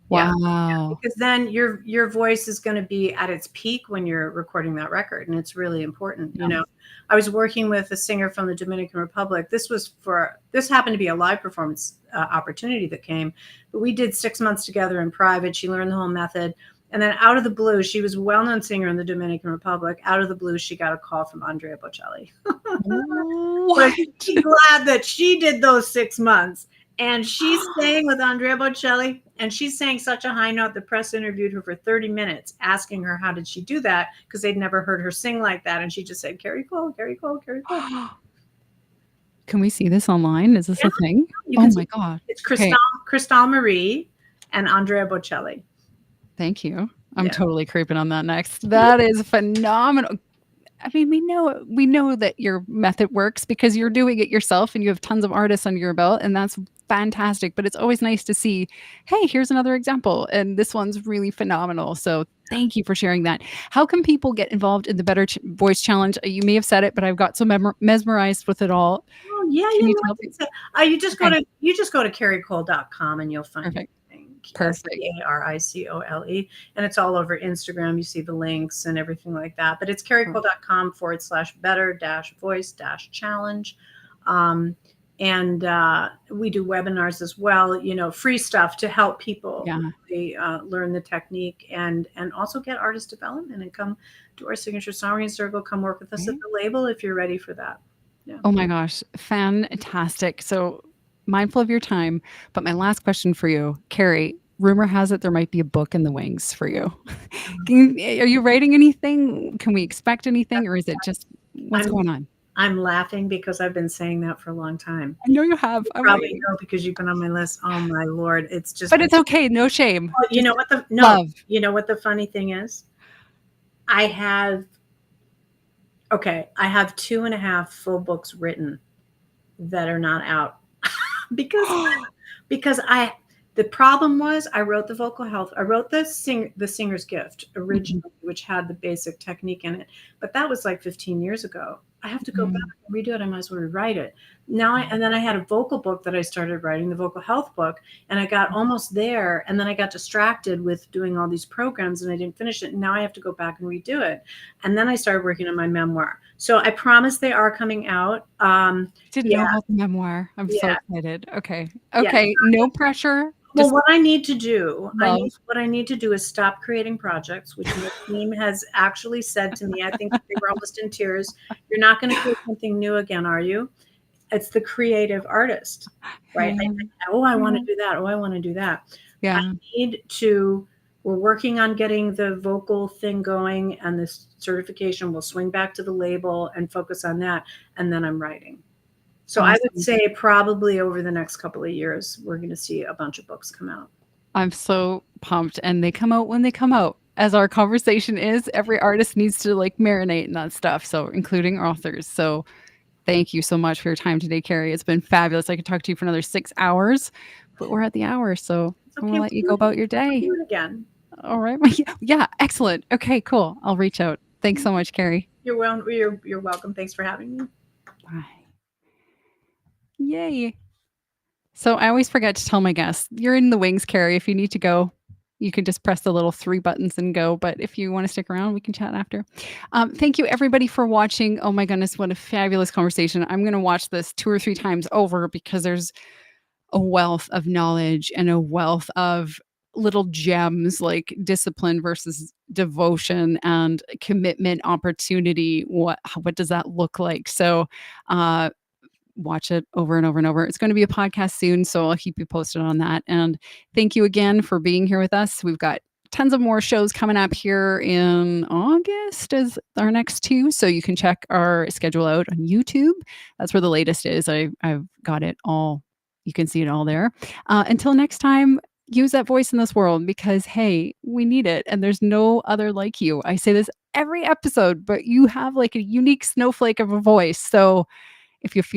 Wow. Because then your voice is going to be at its peak when you're recording that record. And it's really important. I was working with a singer from the Dominican Republic. This happened to be a live performance opportunity that came, but we did 6 months together in private. She learned the whole method. And then out of the blue, she was a well-known singer in the Dominican Republic. Out of the blue, she got a call from Andrea Bocelli. But she's glad that she did those 6 months. And she's staying with Andrea Bocelli, and she's saying such a high note. The press interviewed her for 30 minutes, asking her how did she do that, because they'd never heard her sing like that. And she just said, Cari Cole, Cari Cole, Cari Cole. Can we see this online? Is this a thing? Oh my God. It's Cristal Marie and Andrea Bocelli. Thank you. I'm totally creeping on that next. That is phenomenal. I mean, we know that your method works because you're doing it yourself and you have tons of artists under your belt, and that's fantastic. But it's always nice to see, hey, here's another example, and this one's really phenomenal. So thank you for sharing that. How can people get involved in the Better Voice Challenge? You may have said it, but I've got so mesmerized with it all. Oh, Oh, yeah, Can you you know, tell I can me? say Okay, you just go to caricole.com and you'll find perfect, everything. perfect. Caricole, and it's all over Instagram. You see the links and everything like that. But it's Per caricole.com/better-voice-challenge. Um, and we do webinars as well, you know, free stuff to help people Yeah. really learn the technique and also get artist development and come to our signature songwriting circle. Come work with us at Right? the label if you're ready for that. Yeah. Oh my gosh, fantastic. So mindful of your time, but my last question for you, Carrie, rumor has it there might be a book in the wings for you. Are you writing anything? Can we expect anything, or is it just what's I'm going on? I'm laughing because I've been saying that for a long time. I know you have. I'm Probably waiting. know because you've been on my list. Oh my lord, it's just But been. it's okay, no shame. Oh, Just no, love. you know what the funny thing is? I have okay, I have 2.5 full books written that are not out because because I the problem was I wrote the vocal health. I wrote the singer's gift Mhm, originally, which had the basic technique in it, but that was like 15 years ago. I have to go back mhm. and redo it. I might as well rewrite it. Now and then I had a vocal book that I started writing, the vocal health book, and I got almost there, and then I got distracted with doing all these programs and I didn't finish it. And now I have to go back and redo it. And then I started working on my memoir. So I promise they are coming out. Didn't Yeah, know about the memoir. I'm so yeah, excited. Okay. yeah. Okay, no pressure, Well, just what I need to do, love. what I need to do is stop creating projects, which my team has actually said to me. I think they were almost in tears. You're not going to create something new again, are you? It's the creative artist, right? Yeah, Oh, I want to yeah, do that. Oh, I want to do that. I yeah. need to. We're working on getting the vocal thing going, and this certification. We'll swing back to the label and focus on that, and then I'm writing. So I would Awesome. say probably over the next couple of years, we're going to see a bunch of books come out. I'm so pumped, and they come out when they come out. As our conversation is, every artist needs to, like, marinate in that stuff, so including authors. So, thank you so much for your time today, Carrie. It's been fabulous. I could talk to you for another 6 hours, but we're at the hour, so It's I'm okay. gonna let you go about your We'll day. do it again. All right. Yeah, excellent. Okay, cool. I'll reach out. Thanks so much, Carrie. You're welcome. Thanks for having me. Bye. Yay. So I always forget to tell my guests, you're in the wings, Carrie. If you need to go, you can just press the little 3 buttons and go. But if you want to stick around, we can chat after. Thank you, everybody, for watching. Oh my goodness, what a fabulous conversation. I'm going to watch this 2 or 3 times over because there's a wealth of knowledge and a wealth of little gems like discipline versus devotion and commitment opportunity. What does that look like? So uh watch it over and over and over. It's going to be a podcast soon, so I'll keep you posted on that. And thank you again for being here with us. We've got tons of more shows coming up here in August as our next 2, so you can check our schedule out on YouTube. That's where the latest is. I've got it all. You can see it all there. Until next time, use that voice in this world because, hey, we need it, and there's no other like you. I say this every episode, but you have like a unique snowflake of a voice. So if you feel